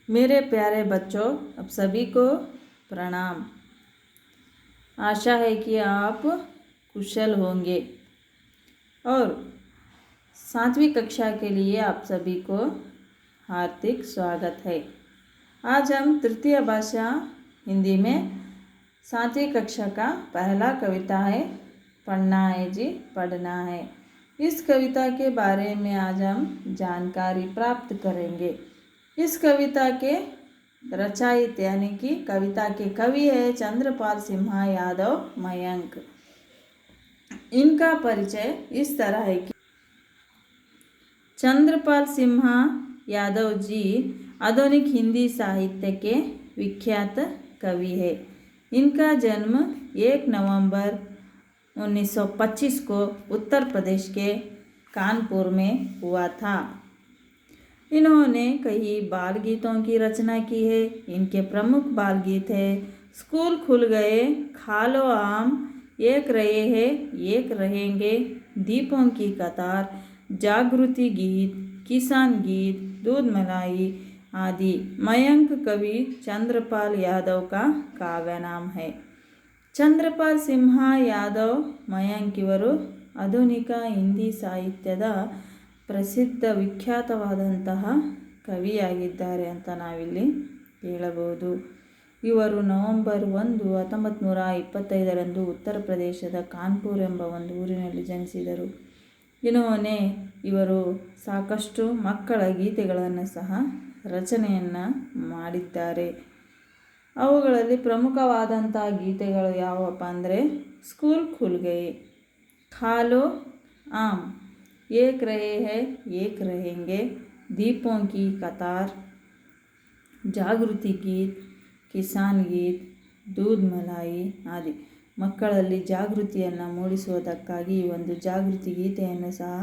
मेरे प्यारे बच्चों, अब सभी को प्रणाम। आशा है कि आप कुशल होंगे और 7वीं कक्षा के लिए आप सभी को हार्दिक स्वागत है। आज हम तृतीय भाषा हिंदी में 7वीं कक्षा का पहला कविता है पढ़ना है जी पढ़ना है। इस कविता के बारे में आज हम जानकारी प्राप्त करेंगे। इस कविता के रचयिता यानी कि कविता के कवि है चंद्रपाल सिम्हा यादव मयंक। इनका परिचय इस तरह है कि चंद्रपाल सिम्हा यादव जी आधुनिक हिंदी साहित्य के विख्यात कवि है। इनका जन्म 1 नवंबर 1925 को उत्तर प्रदेश के कानपुर में हुआ था। इन्होंने कई बाल गीतों की रचना की है। इनके प्रमुख बाल गीत है स्कूल खुल गए, खा लो आम, एक रहे हैं एक रहेंगे, दीपों की कतार, जागृति गीत, किसान गीत, दूध मलाई आदि। मयंक कवि चंद्रपाल यादव का काव्य नाम है। ಚಂದ್ರಪಾಲ್ ಸಿಂಹ ಯಾದವ್ ಮಯಾಂಕ್ ಇವರು ಆಧುನಿಕ ಹಿಂದಿ ಸಾಹಿತ್ಯದ ಪ್ರಸಿದ್ಧ ವಿಖ್ಯಾತವಾದಂತಹ ಕವಿಯಾಗಿದ್ದಾರೆ ಅಂತ ನಾವಿಲ್ಲಿ ಹೇಳಬಹುದು. ಇವರು ನವೆಂಬರ್ 1, 1925 ಉತ್ತರ ಪ್ರದೇಶದ ಕಾನ್ಪುರ್ ಎಂಬ ಒಂದು ಊರಿನಲ್ಲಿ ಜನಿಸಿದರು. ಇವರು ಸಾಕಷ್ಟು ಮಕ್ಕಳ ಗೀತೆಗಳನ್ನು ಸಹ ರಚನೆಯನ್ನು ಮಾಡಿದ್ದಾರೆ. ಅವುಗಳಲ್ಲಿ ಪ್ರಮುಖವಾದಂಥ ಗೀತೆಗಳು ಯಾವಪ್ಪ ಅಂದರೆ ಸ್ಕೂಲ್ ಖುಲ್ ಗಯೆ, ಖಾ ಲೋ ಆಮ್, ಏಕ್ ರಹೆ ಹೈ ಏಕ್ रहेंगे, ದೀಪೋं की कतार, ಜಾಗೃತಿ ಗೀತ್, ಕಿಸಾನ್ ಗೀತ್, ದೂದ್ ಮಲಾಯಿ ಆದಿ. ಮಕ್ಕಳಲ್ಲಿ ಜಾಗೃತಿಯನ್ನು ಮೂಡಿಸುವುದಕ್ಕಾಗಿ ಈ ಒಂದು ಜಾಗೃತಿ ಗೀತೆಯನ್ನು ಸಹ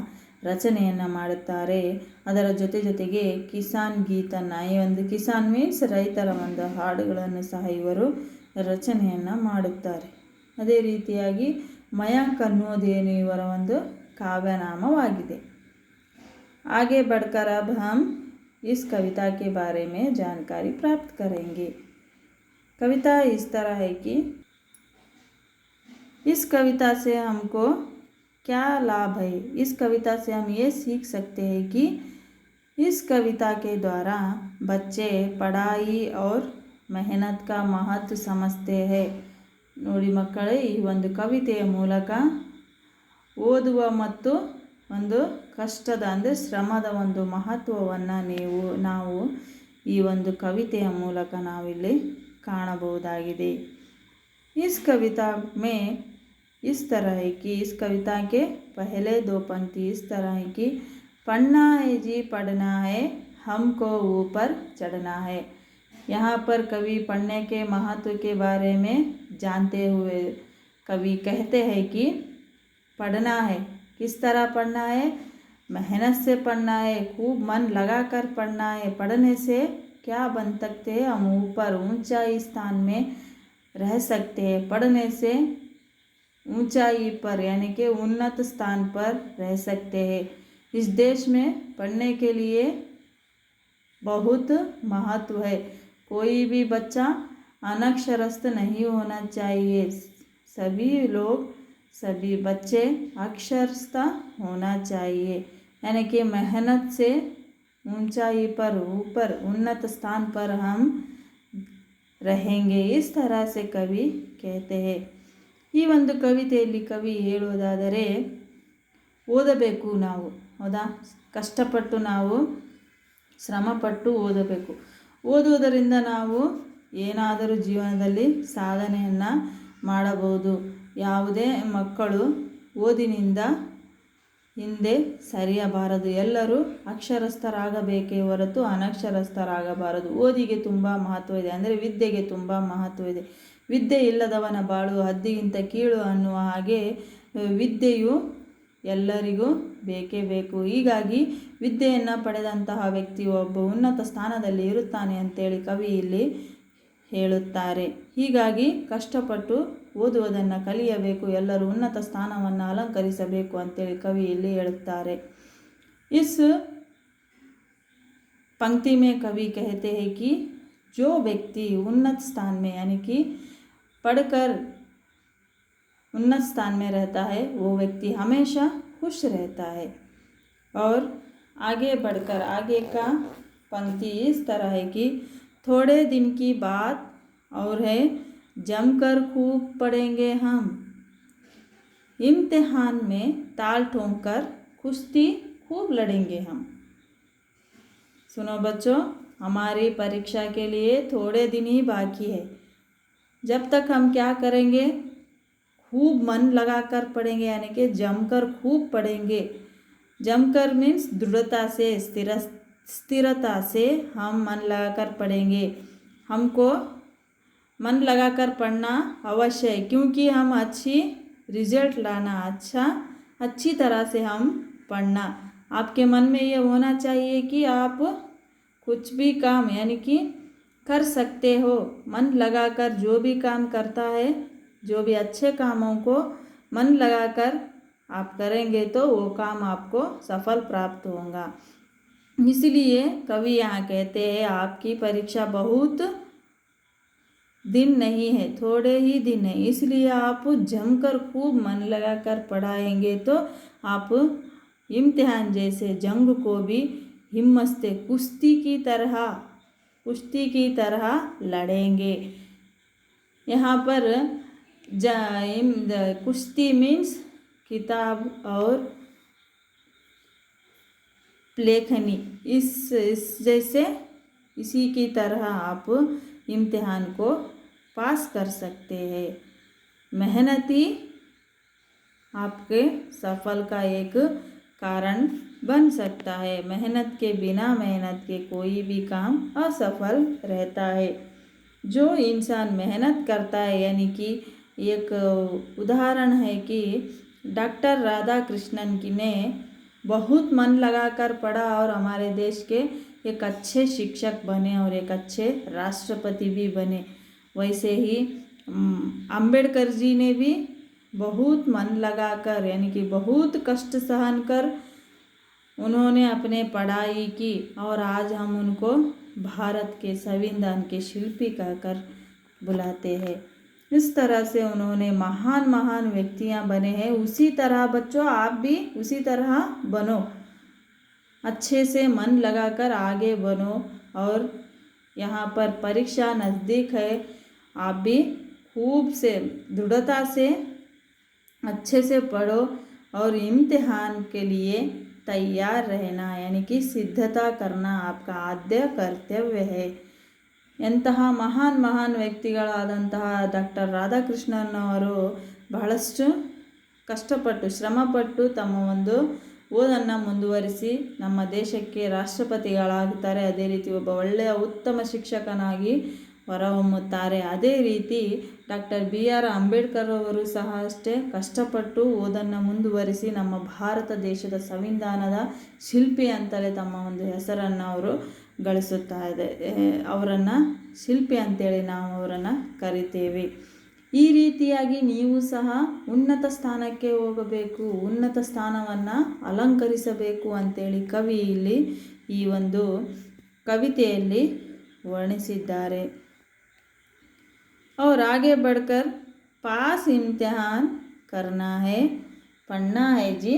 ರಚನೆಯನ್ನು ಮಾಡುತ್ತಾರೆ. ಅದರ ಜೊತೆಗೆ ಕಿಸಾನ್ ಗೀತನ್ನು, ಈ ಒಂದು ಕಿಸಾನ್ ಮೀನ್ಸ್ ರೈತರ ಒಂದು ಹಾಡುಗಳನ್ನು ಸಹ ಇವರು ರಚನೆಯನ್ನು ಮಾಡುತ್ತಾರೆ. ಅದೇ ರೀತಿಯಾಗಿ ಮಯಾಂಕ್ ಅನ್ನುವುದೇನು ಇವರ ಒಂದು ಕಾವ್ಯನಾಮವಾಗಿದೆ. आगे बढ़कर अब हम इस कविता के बारे में जानकारी प्राप्त करेंगे. कविता इस तरह है कि इस कविता से हमको क्या लाभ है. इस कविता से हम ये सीख सकते हैं कि इस कविता के द्वारा बच्चे पढ़ाई और मेहनत का महत्व समझते हैं. ನೋಡಿ ಮಕ್ಕಳೇ, ಈ ಒಂದು ಕವಿತೆಯ ಮೂಲಕ ಓದುವ ಮತ್ತು ಒಂದು ಕಷ್ಟದ ಅಂದರೆ ಶ್ರಮದ ಒಂದು ಮಹತ್ವವನ್ನು ನಾವು ಈ ಒಂದು ಕವಿತೆಯ ಮೂಲಕ ನಾವಿಲ್ಲಿ ಕಾಣಬಹುದಾಗಿದೆ. इस कविता में इस तरह है कि इस कविता के पहले 2 पंक्ति इस तरह है कि पढ़ना है जी पढ़ना है, हमको ऊपर चढ़ना है. यहाँ पर कवि पढ़ने के महत्व के बारे में जानते हुए कवि कहते हैं कि पढ़ना है, किस तरह पढ़ना है, मेहनत से पढ़ना है, खूब मन लगाकर पढ़ना है. पढ़ने से क्या बन सकते हैं, हम ऊपर ऊंचाई स्थान में रह सकते हैं. पढ़ने से ऊंचाई पर यानी कि उन्नत स्थान पर रह सकते हैं. इस देश में पढ़ने के लिए बहुत महत्व है. कोई भी बच्चा अनक्षरस्थ नहीं होना चाहिए. सभी बच्चे अक्षरस्थ होना चाहिए. यानी कि मेहनत से ऊंचाई पर ऊपर उन्नत स्थान पर हम रहेंगे. इस तरह से कवि कहते हैं. ಈ ಒಂದು ಕವಿತೆಯಲ್ಲಿ ಕವಿ ಹೇಳುವುದಾದರೆ ಓದಬೇಕು ನಾವು, ಹೌದಾ, ಕಷ್ಟಪಟ್ಟು ನಾವು ಶ್ರಮಪಟ್ಟು ಓದಬೇಕು. ಓದುವುದರಿಂದ ನಾವು ಏನಾದರೂ ಜೀವನದಲ್ಲಿ ಸಾಧನೆಯನ್ನು ಮಾಡಬಹುದು. ಯಾವುದೇ ಮಕ್ಕಳು ಓದಿನಿಂದ ಹಿಂದೆ ಸರಿಯಬಾರದು. ಎಲ್ಲರೂ ಅಕ್ಷರಸ್ಥರಾಗಬೇಕೇ ಹೊರತು ಅನಕ್ಷರಸ್ಥರಾಗಬಾರದು. ಓದಿಗೆ ತುಂಬ ಮಹತ್ವ ಇದೆ, ಅಂದರೆ ವಿದ್ಯೆಗೆ ತುಂಬ ಮಹತ್ವ ಇದೆ. ವಿದ್ಯೆ ಇಲ್ಲದವನ ಬಾಳು ಹದ್ದಿಗಿಂತ ಕೀಳು ಅನ್ನುವ ಹಾಗೆ ವಿದ್ಯೆಯು ಎಲ್ಲರಿಗೂ ಬೇಕೇ ಬೇಕು. ಹೀಗಾಗಿ ವಿದ್ಯೆಯನ್ನು ಪಡೆದಂತಹ ವ್ಯಕ್ತಿ ಒಬ್ಬ ಉನ್ನತ ಸ್ಥಾನದಲ್ಲಿ ಇರುತ್ತಾನೆ ಅಂತೇಳಿ ಕವಿ ಇಲ್ಲಿ ಹೇಳುತ್ತಾರೆ. ಹೀಗಾಗಿ ಕಷ್ಟಪಟ್ಟು ಓದುವುದನ್ನು ಕಲಿಯಬೇಕು, ಎಲ್ಲರೂ ಉನ್ನತ ಸ್ಥಾನವನ್ನು ಅಲಂಕರಿಸಬೇಕು ಅಂತೇಳಿ ಕವಿ ಇಲ್ಲಿ ಹೇಳುತ್ತಾರೆ. इस पंक्ति में कवि कहते हैं कि जो व्यक्ति उन्नत स्थान में यानी कि पढ़कर उन्नत स्थान में रहता है वो व्यक्ति हमेशा खुश रहता है। और आगे बढ़कर आगे का पंक्ति इस तरह है कि थोड़े दिन की बात और है, जमकर खूब पढ़ेंगे हम, इम्तिहान में ताल ठोंक कर कुश्ती खूब लड़ेंगे हम। सुनो बच्चों, हमारी परीक्षा के लिए थोड़े दिन ही बाकी है। जब तक हम क्या करेंगे, खूब मन लगाकर पढ़ेंगे, यानी कि जमकर खूब पढ़ेंगे। जमकर मीन्स दृढ़ता से, स्थिरता से हम मन लगाकर पढ़ेंगे। हमको मन लगाकर पढ़ना अवश्य है, क्योंकि हम अच्छी रिजल्ट लाना, अच्छी तरह से हम पढ़ना। आपके मन में ये होना चाहिए कि आप कुछ भी काम यानी कि कर सकते हो। मन लगाकर जो भी काम करता है, जो भी अच्छे कामों को मन लगाकर आप करेंगे तो वो काम आपको सफल प्राप्त होगा। इसलिए कवि यहाँ कहते हैं आपकी परीक्षा बहुत दिन नहीं है, थोड़े ही दिन है, इसलिए आप जमकर खूब मन लगाकर पढ़ाएंगे तो आप इम्तिहान जैसे जंग को भी हिम्मत से कुश्ती की तरह लड़ेंगे। यहाँ पर कुश्ती मीन्स किताब और लेखनी, इस जैसे इसी की तरह आप इम्तिहान को पास कर सकते हैं। मेहनती आपके सफल का एक कारण बन सकता है। मेहनत के बिना मेहनत के कोई भी काम असफल रहता है। जो इंसान मेहनत करता है, यानी कि एक उदाहरण है कि डॉक्टर राधा कृष्णन की ने बहुत मन लगाकर पढ़ा और हमारे देश के एक अच्छे शिक्षक बने और एक अच्छे राष्ट्रपति भी बने। वैसे ही अंबेडकर जी ने भी बहुत मन लगाकर यानी कि बहुत कष्ट सहन कर उन्होंने अपने पढ़ाई की और आज हम उनको भारत के संविधान के शिल्पी कहकर बुलाते हैं। इस तरह से उन्होंने महान महान व्यक्तियां बने हैं। उसी तरह बच्चों आप भी उसी तरह बनो, अच्छे से मन लगाकर आगे बनो। और यहाँ पर परीक्षा नज़दीक है, आप भी खूब से दृढ़ता से अच्छे से पढ़ो और इम्तिहान के लिए तैयार रहना, यानी कि सिद्धता करना आपका आद्य कर्तव्य है। ಎಂತಹ ಮಹಾನ್ ವ್ಯಕ್ತಿಗಳಾದಂತಹ ಡಾಕ್ಟರ್ ರಾಧಾಕೃಷ್ಣನ್ ಅವರು ಬಹಳಷ್ಟು ಕಷ್ಟಪಟ್ಟು ಶ್ರಮಪಟ್ಟು ತಮ್ಮ ಒಂದು ಓದನ್ನು ಮುಂದುವರಿಸಿ ನಮ್ಮ ದೇಶಕ್ಕೆ ರಾಷ್ಟ್ರಪತಿಗಳಾಗುತ್ತಾರೆ. ಅದೇ ರೀತಿ ಒಬ್ಬ ಒಳ್ಳೆಯ ಉತ್ತಮ ಶಿಕ್ಷಕನಾಗಿ ಹೊರಹೊಮ್ಮುತ್ತಾರೆ. ಅದೇ ರೀತಿ ಡಾಕ್ಟರ್ BR ಅಂಬೇಡ್ಕರ್ ಅವರು ಸಹ ಅಷ್ಟೇ ಕಷ್ಟಪಟ್ಟು ಓದನ್ನು ಮುಂದುವರಿಸಿ ನಮ್ಮ ಭಾರತ ದೇಶದ ಸಂವಿಧಾನದ ಶಿಲ್ಪಿ ಅಂತಲೇ ತಮ್ಮ ಒಂದು ಹೆಸರನ್ನು ಅವರು ಗಳಿಸುತ್ತಾ ಇದೆ. ಅವರನ್ನು ಶಿಲ್ಪಿ ಅಂತೇಳಿ ನಾವು ಅವರನ್ನು ಕರಿತೇವೆ. ಈ ರೀತಿಯಾಗಿ ನೀವು ಸಹ ಉನ್ನತ ಸ್ಥಾನಕ್ಕೆ ಹೋಗಬೇಕು, ಉನ್ನತ ಸ್ಥಾನವನ್ನು ಅಲಂಕರಿಸಬೇಕು ಅಂತೇಳಿ ಕವಿ ಇಲ್ಲಿ ಈ ಒಂದು ಕವಿತೆಯಲ್ಲಿ ವರ್ಣಿಸಿದ್ದಾರೆ. और आगे बढ़कर पास इम्तिहान करना है, पढ़ना है जी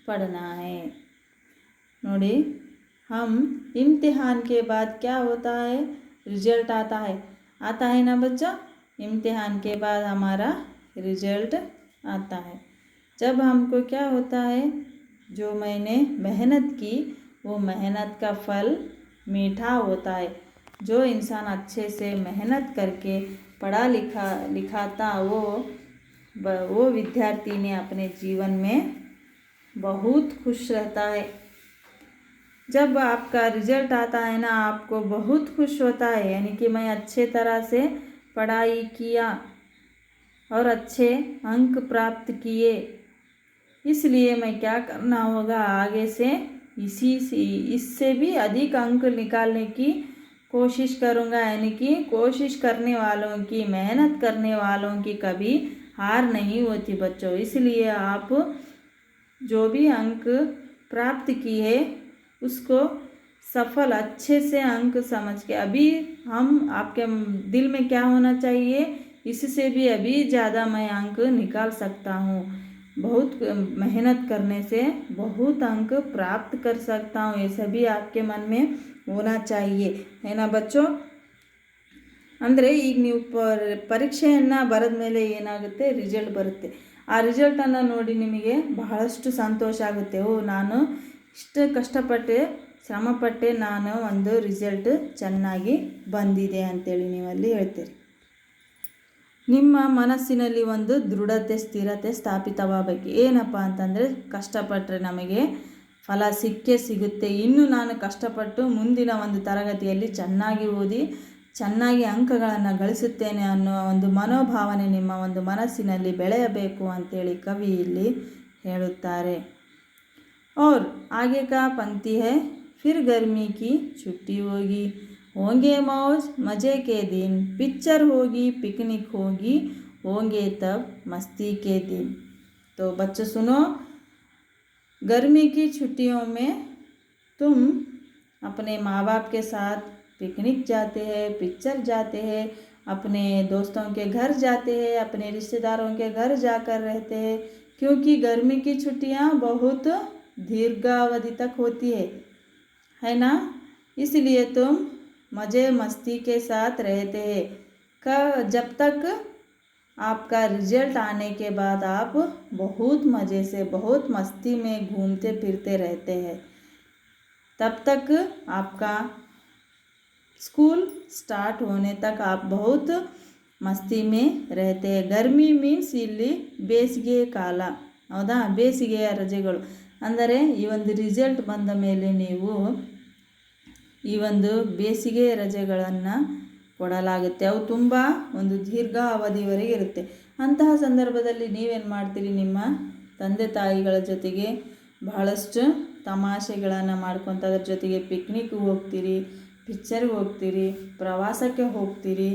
पढ़ना है। ನೋಡಿ, हम इम्तिहान के बाद क्या होता है, रिजल्ट आता है ना बच्चों। इम्तिहान के बाद हमारा रिजल्ट आता है। जब हमको क्या होता है, जो मैंने मेहनत की वो मेहनत का फल मीठा होता है। जो इंसान अच्छे से मेहनत करके पढ़ा लिखा था वो विद्यार्थी ने अपने जीवन में बहुत खुश रहता है। जब आपका रिजल्ट आता है ना, आपको बहुत खुश होता है, यानी कि मैं अच्छे तरह से पढ़ाई किया और अच्छे अंक प्राप्त किए, इसलिए मैं क्या करना होगा, आगे से इससे भी अधिक अंक निकालने की कोशिश करूँगा। यानी कि कोशिश करने वालों की, मेहनत करने वालों की कभी हार नहीं होती बच्चों। इसलिए आप जो भी अंक प्राप्त किए उसको सफल अच्छे से अंक समझ के, अभी हम आपके दिल में क्या होना चाहिए, इससे भी अभी ज़्यादा मैं अंक निकाल सकता हूँ, बहुत मेहनत करने से बहुत अंक प्राप्त कर सकता हूँ, ये सभी आपके मन में होना चाहिए, है ना बच्चों। ಅಂದರೆ ಈಗ ನೀವು ಪರೀಕ್ಷೆಯನ್ನು ಬರೆದ ಮೇಲೆ ಏನಾಗುತ್ತೆ, ರಿಸಲ್ಟ್ ಬರುತ್ತೆ. ಆ ರಿಸಲ್ಟನ್ನು ನೋಡಿ ನಿಮಗೆ ಬಹಳಷ್ಟು ಸಂತೋಷ ಆಗುತ್ತೆ. ಓ, ನಾನು ಇಷ್ಟು ಕಷ್ಟಪಟ್ಟೆ, ಶ್ರಮಪಟ್ಟೆ, ನಾನು ಒಂದು ರಿಸಲ್ಟ್ ಚೆನ್ನಾಗಿ ಬಂದಿದೆ ಅಂತೇಳಿ ನೀವಲ್ಲಿ ಹೇಳ್ತೀರಿ. ನಿಮ್ಮ ಮನಸ್ಸಿನಲ್ಲಿ ಒಂದು ದೃಢತೆ, ಸ್ಥಿರತೆ ಸ್ಥಾಪಿತವಾಗಬೇಕು. ಏನಪ್ಪ ಅಂತಂದರೆ, ಕಷ್ಟಪಟ್ಟರೆ ನಮಗೆ ಫಲ ಸಿಕ್ಕೇ ಸಿಗುತ್ತೆ. ಇನ್ನು ನಾನು ಕಷ್ಟಪಟ್ಟು ಮುಂದಿನ ಒಂದು ತರಗತಿಯಲ್ಲಿ ಚೆನ್ನಾಗಿ ಓದಿ ಚೆನ್ನಾಗಿ ಅಂಕಗಳನ್ನು ಗಳಿಸುತ್ತೇನೆ ಅನ್ನೋ ಒಂದು ಮನೋಭಾವನೆ ನಿಮ್ಮ ಒಂದು ಮನಸ್ಸಿನಲ್ಲಿ ಬೆಳೆಯಬೇಕು ಅಂತೇಳಿ ಕವಿ ಇಲ್ಲಿ ಹೇಳುತ್ತಾರೆ. और आगे का पंक्ति है, फिर गर्मी की छुट्टी होगी, होंगे मौज मज़े के दिन, पिक्चर होगी, पिकनिक होगी, होंगे तब मस्ती के दिन. तो बच्चों सुनो, गर्मी की छुट्टियों में तुम अपने माँ बाप के साथ पिकनिक जाते हैं, पिक्चर जाते हैं, अपने दोस्तों के घर जाते हैं, अपने रिश्तेदारों के घर जाकर रहते हैं, क्योंकि गर्मी की छुट्टियाँ बहुत दीर्घावधि तक होती है ना, इसलिए तुम मज़े मस्ती के साथ रहते हैं. जब तक आपका रिजल्ट आने के बाद आप बहुत मज़े से, बहुत मस्ती में घूमते फिरते रहते हैं, तब तक आपका स्कूल स्टार्ट होने तक आप बहुत मस्ती में रहते हैं. गर्मी मीन्स ಇಲ್ಲಿ ಬೇಸಿಗೆ ಕಾಲ, ಹೌದಾ, ಬೇಸಿಗೆಯ ರಜೆಗಳು. ಅಂದರೆ ಈ ಒಂದು ರಿಸಲ್ಟ್ ಬಂದ ಮೇಲೆ ನೀವು ಈ ಒಂದು ಬೇಸಿಗೆ ರಜೆಗಳನ್ನು ಕೊಡಲಾಗುತ್ತೆ. ಅವು ತುಂಬ ಒಂದು ದೀರ್ಘ ಅವಧಿವರೆಗೆ ಇರುತ್ತೆ. ಅಂತಹ ಸಂದರ್ಭದಲ್ಲಿ ನೀವೇನು ಮಾಡ್ತೀರಿ, ನಿಮ್ಮ ತಂದೆ ತಾಯಿಗಳ ಜೊತೆಗೆ ಬಹಳಷ್ಟು ತಮಾಷೆಗಳನ್ನು ಮಾಡ್ಕೊತ, ಅದ್ರ ಜೊತೆಗೆ ಪಿಕ್ನಿಕ್ಗೆ ಹೋಗ್ತೀರಿ, ಪಿಕ್ಚರ್ಗೆ ಹೋಗ್ತೀರಿ, ಪ್ರವಾಸಕ್ಕೆ ಹೋಗ್ತೀರಿ,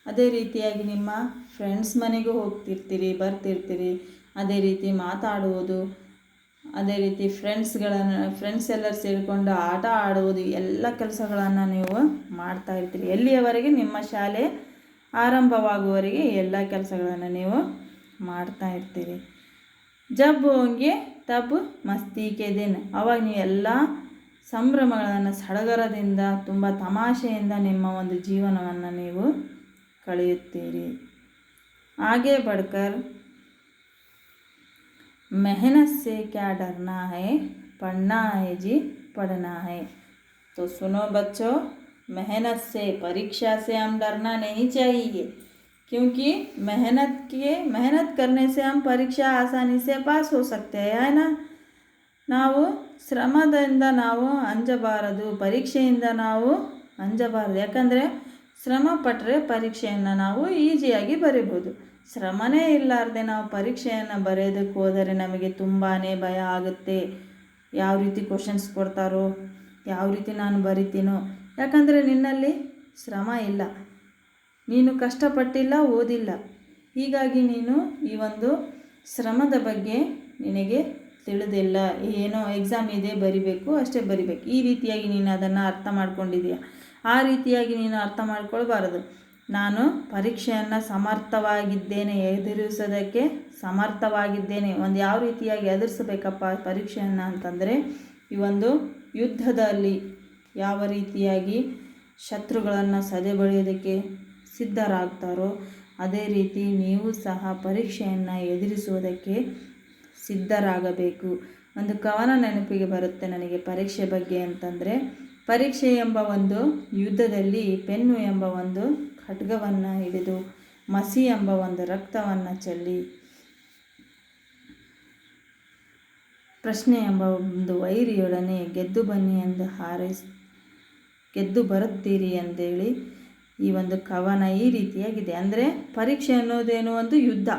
ಅದೇ ರೀತಿಯಾಗಿ ನಿಮ್ಮ ಫ್ರೆಂಡ್ಸ್ ಮನೆಗೂ ಹೋಗ್ತಿರ್ತೀರಿ, ಬರ್ತಿರ್ತೀರಿ, ಅದೇ ರೀತಿ ಮಾತಾಡುವುದು, ಅದೇ ರೀತಿ ಫ್ರೆಂಡ್ಸ್ ಎಲ್ಲರೂ ಸೇರಿಕೊಂಡು ಆಟ ಆಡುವುದು, ಎಲ್ಲ ಕೆಲಸಗಳನ್ನು ನೀವು ಮಾಡ್ತಾ ಇರ್ತೀರಿ. ಎಲ್ಲಿಯವರೆಗೆ ನಿಮ್ಮ ಶಾಲೆ ಆರಂಭವಾಗುವವರೆಗೆ ಎಲ್ಲ ಕೆಲಸಗಳನ್ನು ನೀವು ಮಾಡ್ತಾ ಇರ್ತೀರಿ. ಜಬ್ ಹೋಂಗೆ ತಬ್ ಮಸ್ತಿ ಕೆ ದಿನ, ಅವಾಗ ನೀವು ಎಲ್ಲ ಸಂಭ್ರಮಗಳನ್ನು ಸಡಗರದಿಂದ, ತುಂಬ ತಮಾಷೆಯಿಂದ ನಿಮ್ಮ ಒಂದು ಜೀವನವನ್ನು ನೀವು ಕಳೆಯುತ್ತೀರಿ. ಆಗೆ ಬಡ್ಕರ್ मेहनत से क्या डरना है, पढ़ना है जी पढ़ना है. तो सुनो बच्चों, मेहनत से, परीक्षा से हम डरना नहीं चाहिए, क्योंकि मेहनत करने से हम परीक्षा आसानी से पास हो सकते हैं, है ना. ನಾವು ಶ್ರಮದಿಂದ ನಾವು ಅಂಜಬಾರದು, ಪರೀಕ್ಷೆಯಿಂದ ನಾವು ಅಂಜಬಾರದು. ಯಾಕಂದರೆ ಶ್ರಮ ಪಟ್ಟರೆ ಪರೀಕ್ಷೆಯನ್ನು ನಾವು ಈಸಿಯಾಗಿ ಬರೀಬೋದು. ಶ್ರಮನೇ ಇಲ್ಲಾರ್ದೆ ನಾವು ಪರೀಕ್ಷೆಯನ್ನು ಬರೆಯೋದಕ್ಕೆ ಹೋದರೆ ನಮಗೆ ತುಂಬಾ ಭಯ ಆಗುತ್ತೆ. ಯಾವ ರೀತಿ ಕ್ವಶನ್ಸ್ ಕೊಡ್ತಾರೋ, ಯಾವ ರೀತಿ ನಾನು ಬರಿತೀನೋ, ಯಾಕಂದರೆ ನಿನ್ನಲ್ಲಿ ಶ್ರಮ ಇಲ್ಲ, ನೀನು ಕಷ್ಟಪಟ್ಟಿಲ್ಲ, ಓದಿಲ್ಲ. ಹೀಗಾಗಿ ನೀನು ಈ ಒಂದು ಶ್ರಮದ ಬಗ್ಗೆ ನಿನಗೆ ತಿಳಿದಿಲ್ಲ. ಏನೋ ಎಕ್ಸಾಮ್ ಇದೆ, ಬರಿಬೇಕು, ಅಷ್ಟೇ ಬರಿಬೇಕು, ಈ ರೀತಿಯಾಗಿ ನೀನು ಅದನ್ನು ಅರ್ಥ ಮಾಡ್ಕೊಂಡಿದೀಯ. ಆ ರೀತಿಯಾಗಿ ನೀನು ಅರ್ಥ ಮಾಡ್ಕೊಳ್ಬಾರದು. ನಾನು ಪರೀಕ್ಷೆಯನ್ನು ಸಮರ್ಥವಾಗಿದ್ದೇನೆ, ಎದುರಿಸೋದಕ್ಕೆ ಸಮರ್ಥವಾಗಿದ್ದೇನೆ. ಒಂದು ಯಾವ ರೀತಿಯಾಗಿ ಎದುರಿಸಬೇಕಪ್ಪ ಪರೀಕ್ಷೆಯನ್ನು ಅಂತಂದರೆ, ಈ ಒಂದು ಯುದ್ಧದಲ್ಲಿ ಯಾವ ರೀತಿಯಾಗಿ ಶತ್ರುಗಳನ್ನು ಸದೆಬಡಿಯೋದಕ್ಕೆ ಸಿದ್ಧರಾಗ್ತಾರೋ ಅದೇ ರೀತಿ ನೀವು ಸಹ ಪರೀಕ್ಷೆಯನ್ನು ಎದುರಿಸುವುದಕ್ಕೆ ಸಿದ್ಧರಾಗಬೇಕು. ಒಂದು ಕವನ ನೆನಪಿಗೆ ಬರುತ್ತೆ ನನಗೆ ಪರೀಕ್ಷೆ ಬಗ್ಗೆ ಅಂತಂದರೆ, ಪರೀಕ್ಷೆ ಎಂಬ ಒಂದು ಯುದ್ಧದಲ್ಲಿ ಪೆನ್ನು ಎಂಬ ಒಂದು ಖಡ್ಗವನ್ನು ಹಿಡಿದು, ಮಸಿ ಎಂಬ ಒಂದು ರಕ್ತವನ್ನು ಚೆಲ್ಲಿ, ಪ್ರಶ್ನೆ ಎಂಬ ಒಂದು ವೈರಿಯೊಡನೆ ಗೆದ್ದು ಬನ್ನಿ ಎಂದು ಗೆದ್ದು ಬರುತ್ತೀರಿ ಅಂತೇಳಿ ಈ ಒಂದು ಕವನ ಈ ರೀತಿಯಾಗಿದೆ. ಅಂದರೆ ಪರೀಕ್ಷೆ ಅನ್ನೋದೇನು, ಒಂದು ಯುದ್ಧ,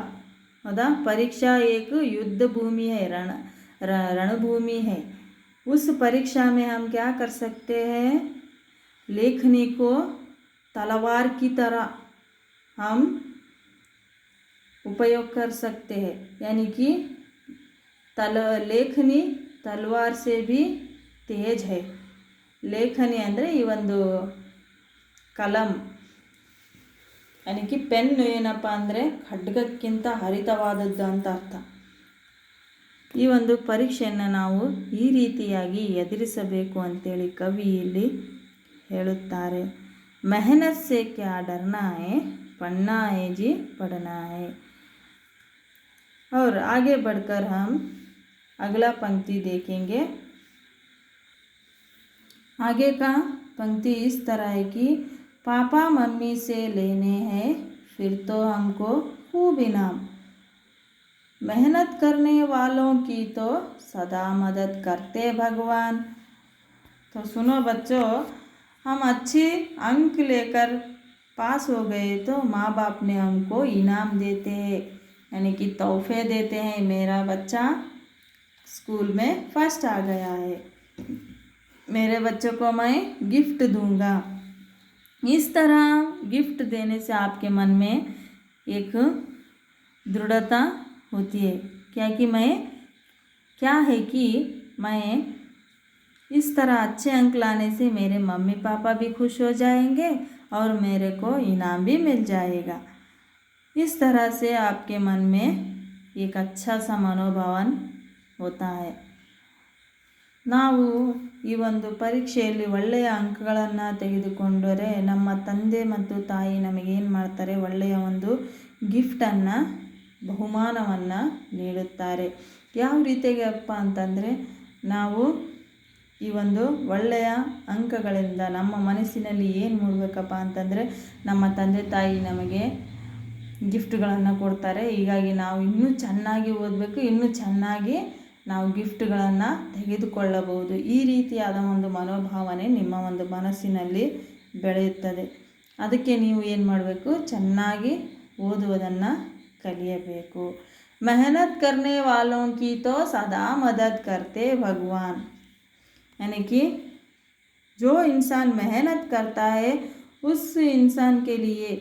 ಹೌದಾ. परीक्षा एक युद्ध भूमि है, रणभूमि है. उस परीक्षा में हम क्या कर सकते हैं, लेखनी को तलवार की तरह हम उपयोग कर सकते हैं. यानी कि लेखनी तलवार से भी तेज है. ಲೇಖನಿ ಅಂದರೆ ಈ ಒಂದು ಕಲಂ, ಅದಕ್ಕೆ ಪೆನ್ನು ಏನಪ್ಪ ಅಂದರೆ ಖಡ್ಗಕ್ಕಿಂತ ಹರಿತವಾದದ್ದು ಅಂತ ಅರ್ಥ. ಈ ಒಂದು ಪರೀಕ್ಷೆಯನ್ನು ನಾವು ಈ ರೀತಿಯಾಗಿ ಎದುರಿಸಬೇಕು ಅಂತೇಳಿ ಕವಿ ಇಲ್ಲಿ ಹೇಳುತ್ತಾರೆ. ಮೆಹನತ್ ಸೆ ಕ್ಯಾ ಡರ್ನಾ ಹೈ, ಪढ़ना है जी पढ़ना है। और आगे बढ़कर हम अगला पंक्ति देखेंगे। आगे का पंक्ति इस तरह है कि पापा मम्मी से लेने हैं फिर तो हमको खूब इनाम, मेहनत करने वालों की तो सदा मदद करते भगवान। तो सुनो बच्चों, हम अच्छे अंक लेकर पास हो गए तो माँ बाप ने हमको इनाम देते हैं, यानी कि तोहफे देते हैं। मेरा बच्चा स्कूल में फर्स्ट आ गया है, मेरे बच्चों को मैं गिफ्ट दूंगा। इस तरह गिफ्ट देने से आपके मन में एक दृढ़ता होती है, क्या कि मैं क्या है कि मैं इस तरह अच्छे अंक लाने से मेरे मम्मी पापा भी खुश हो जाएंगे और मेरे को इनाम भी मिल जाएगा। इस तरह से आपके मन में एक अच्छा सा मनोभावन होता है। ನಾವು ಈ ಒಂದು ಪರೀಕ್ಷೆಯಲ್ಲಿ ಒಳ್ಳೆಯ ಅಂಕಗಳನ್ನು ತೆಗೆದುಕೊಂಡರೆ ನಮ್ಮ ತಂದೆ ಮತ್ತು ತಾಯಿ ನಮಗೇನು ಮಾಡ್ತಾರೆ, ಒಳ್ಳೆಯ ಒಂದು ಗಿಫ್ಟನ್ನು, ಬಹುಮಾನವನ್ನು ನೀಡುತ್ತಾರೆ. ಯಾವ ರೀತಿಯಾಗಪ್ಪ ಅಂತಂದರೆ, ನಾವು ಈ ಒಂದು ಒಳ್ಳೆಯ ಅಂಕಗಳಿಂದ ನಮ್ಮ ಮನಸ್ಸಿನಲ್ಲಿ ಏನು ಮೂಡಬೇಕಪ್ಪ ಅಂತಂದರೆ, ನಮ್ಮ ತಂದೆ ತಾಯಿ ನಮಗೆ ಗಿಫ್ಟ್ಗಳನ್ನು ಕೊಡ್ತಾರೆ, ಹೀಗಾಗಿ ನಾವು ಇನ್ನೂ ಚೆನ್ನಾಗಿ ಓದಬೇಕು, ಇನ್ನೂ ಚೆನ್ನಾಗಿ ನಾವು ಗಿಫ್ಟ್ಗಳನ್ನು ತೆಗೆದುಕೊಳ್ಳಬಹುದು. ಈ ರೀತಿಯಾದ ಒಂದು ಮನೋಭಾವನೆ ನಿಮ್ಮ ಒಂದು ಮನಸ್ಸಿನಲ್ಲಿ ಬೆಳೆಯುತ್ತದೆ. ಅದಕ್ಕೆ ನೀವು ಏನು ಮಾಡಬೇಕು, ಚೆನ್ನಾಗಿ ಓದುವುದನ್ನು ಕಲಿಯಬೇಕು. ಮೆಹನತ್ ಕರ್ನೆ ವಾಲೋಂ ಕಿ ತೋ ಸದಾ ಮದದ್ ಕರ್ತೆ ಭಗವಾನ್, यानी कि जो इंसान मेहनत करता है उस इंसान के लिए,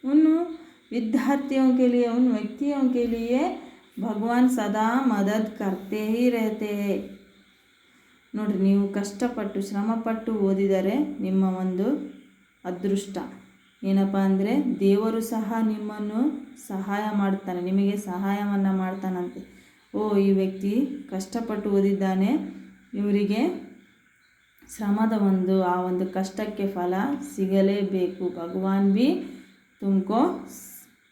उन विद्यार्थियों के लिए, उन व्यक्तियों के लिए भगवान सदा मदद करते ही रहते हैं. ನೋಡಿರಿ, ನೀವು ಕಷ್ಟಪಟ್ಟು ಶ್ರಮಪಟ್ಟು ಓದಿದರೆ ನಿಮ್ಮ ಒಂದು ಅದೃಷ್ಟ ಏನಪ್ಪ ಅಂದರೆ, ದೇವರು ಸಹ ನಿಮ್ಮನ್ನು ಸಹಾಯ ಮಾಡ್ತಾನೆ, ನಿಮಗೆ ಸಹಾಯವನ್ನು ಮಾಡ್ತಾನಂತೆ. ಈ ವ್ಯಕ್ತಿ ಕಷ್ಟಪಟ್ಟು ಓದಿದ್ದಾನೆ, ಇವರಿಗೆ ಶ್ರಮದ ಆ ಒಂದು ಕಷ್ಟಕ್ಕೆ ಫಲ ಸಿಗಲೇಬೇಕು. ಭಗವಾನ್ भी तुमको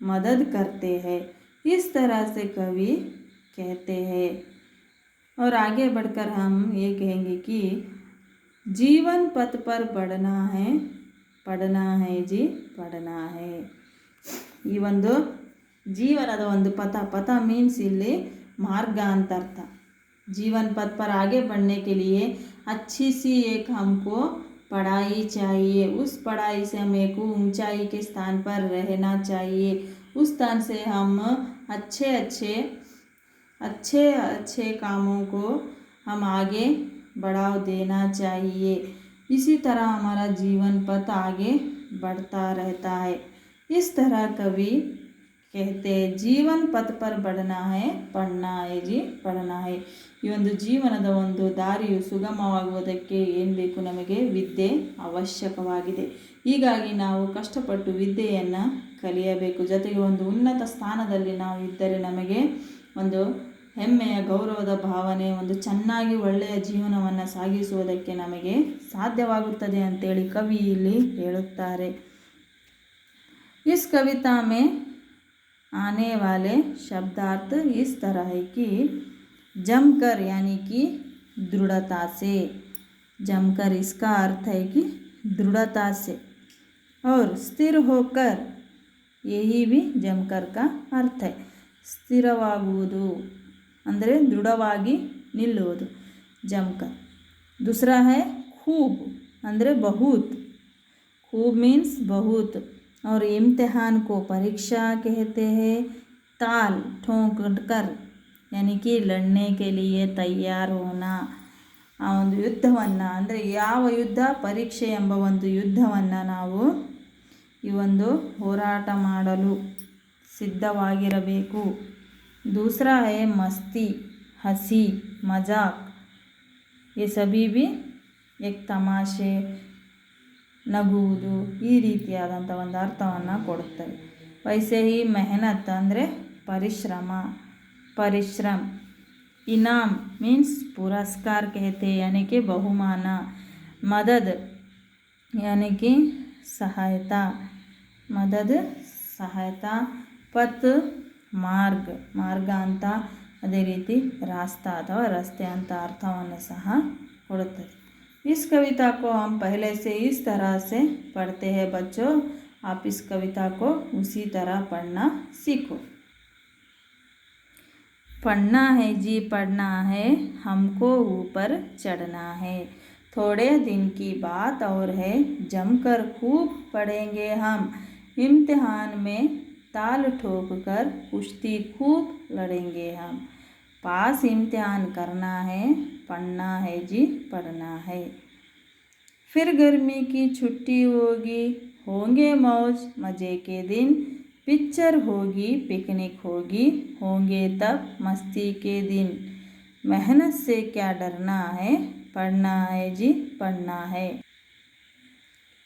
मदद करते हैं, इस तरह से कवि कहते हैं. और आगे बढ़कर हम ये कहेंगे कि जीवन पथ पर बढ़ना है, पढ़ना है जी पढ़ना है. ಈ ಒಂದು ಜೀವನದ ಒಂದು ಪಥ ಮೀನ್ಸ್ ಇಲ್ಲಿ ಮಾರ್ಗ ಅಂತ ಅರ್ಥ. जीवन पथ पर आगे बढ़ने के लिए अच्छी सी एक हमको पढ़ाई चाहिए, उस पढ़ाई से हम एक ऊंचाई के स्थान पर रहना चाहिए, उस स्थान से हम अच्छे कामों को हम आगे बढ़ाव देना चाहिए. इसी तरह हमारा जीवन पथ आगे बढ़ता रहता है. इस तरह कवि कहते हैं, जीवन पथ पर बढ़ना है, पढ़ना है जी पढ़ना है. ಈ ಒಂದು ಜೀವನದ ಒಂದು ದಾರಿಯು ಸುಗಮವಾಗುವುದಕ್ಕೆ ಏನು ಬೇಕು, ನಮಗೆ ವಿದ್ಯೆ ಅವಶ್ಯಕವಾಗಿದೆ. ಹೀಗಾಗಿ ನಾವು ಕಷ್ಟಪಟ್ಟು ವಿದ್ಯೆಯನ್ನು ಕಲಿಯಬೇಕು. ಜೊತೆಗೆ ಒಂದು ಉನ್ನತ ಸ್ಥಾನದಲ್ಲಿ ನಾವು ಇದ್ದರೆ ನಮಗೆ ಒಂದು ಹೆಮ್ಮೆಯ ಗೌರವದ ಭಾವನೆ, ಒಂದು ಚೆನ್ನಾಗಿ ಒಳ್ಳೆಯ ಜೀವನವನ್ನು ಸಾಗಿಸುವುದಕ್ಕೆ ನಮಗೆ ಸಾಧ್ಯವಾಗುತ್ತದೆ ಅಂತೇಳಿ ಕವಿ ಇಲ್ಲಿ ಹೇಳುತ್ತಾರೆ. इस कविता में आने वाले शब्दार्थ इस तरह है कि जमकर यानी कि दृढ़ता से, जमकर इसका अर्थ है कि दृढ़ता से, और स्थिर होकर, यही भी जमकर का अर्थ है. ಸ್ಥಿರವಾಗುವುದು ಅಂದರೆ ದೃಢವಾಗಿ ನಿಲ್ಲುವುದು, जमकर. दूसरा है खूब ಅಂದರೆ बहुत, खूब मीन्स बहुत. और इम्तिहान को परीक्षा कहते हैं. ताल ठोंक कर यानी कि लड़ने के लिए तैयार होना. ಆ ಒಂದು ಯುದ್ಧವನ್ನು ಅಂದರೆ ಯಾವ ಯುದ್ಧ, ಪರೀಕ್ಷೆ ಎಂಬ ಒಂದು ಯುದ್ಧವನ್ನು ನಾವು ಈ ಒಂದು ಹೋರಾಟ ಮಾಡಲು ಸಿದ್ಧವಾಗಿರಬೇಕು. दूसरा है मस्ती, हंसी, मजाक, ये सभी भी एक तमाಷೆ ನಗುವುದು ಈ ರೀತಿಯಾದಂಥ ಒಂದು ಅರ್ಥವನ್ನು ಕೊಡುತ್ತವೆ. वैसे ही मेहनत ಅಂದರೆ परिश्रम इनाम मीन्स पुरस्कार कहते हैं यानी कि बहुमान. मदद यानी कि सहायता पथ मार्ग ಅಂತ ಅದೇ ರೀತಿ रास्ता ಅಥವಾ रस्ते ಅಂತ ಅರ್ಥವನ್ನು ಸಹ ಕೊಡುತ್ತದೆ. इस कविता को हम पहले से इस तरह से पढ़ते हैं बच्चों. आप इस कविता को उसी तरह पढ़ना सीखो. पढ़ना है जी पढ़ना है हमको ऊपर चढ़ना है. थोड़े दिन की बात और है जमकर खूब पढ़ेंगे हम. इम्तिहान में ताल ठोक कर कुश्ती खूब लड़ेंगे हम. पास इम्तिहान करना है पढ़ना है जी पढ़ना है. फिर गर्मी की छुट्टी होगी होंगे मौज मज़े के दिन. पिक्चर होगी पिकनिक होगी होंगे तब मस्ती के दिन. मेहनत से क्या डरना है पढ़ना है जी पढ़ना है.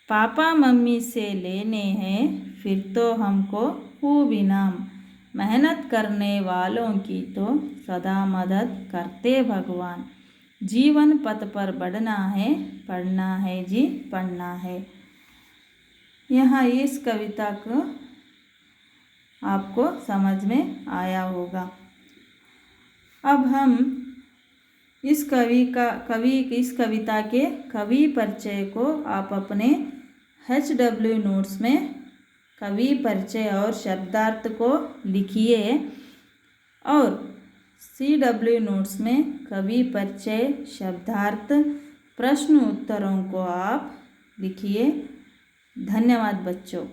पापा मम्मी से लेने हैं फिर तो हमको खूब इनाम. मेहनत करने वालों की तो सदा मदद करते भगवान. जीवन पथ पर बढ़ना है पढ़ना है जी पढ़ना है. यहाँ इस कविता को आपको समझ में आया होगा. अब हम इस कविता के कवि परिचय को आप अपने HW नोट्स में कवि परिचय और शब्दार्थ को लिखिए और CW नोट्स में कवि परिचय शब्दार्थ प्रश्न उत्तरों को आप लिखिए. धन्यवाद बच्चों.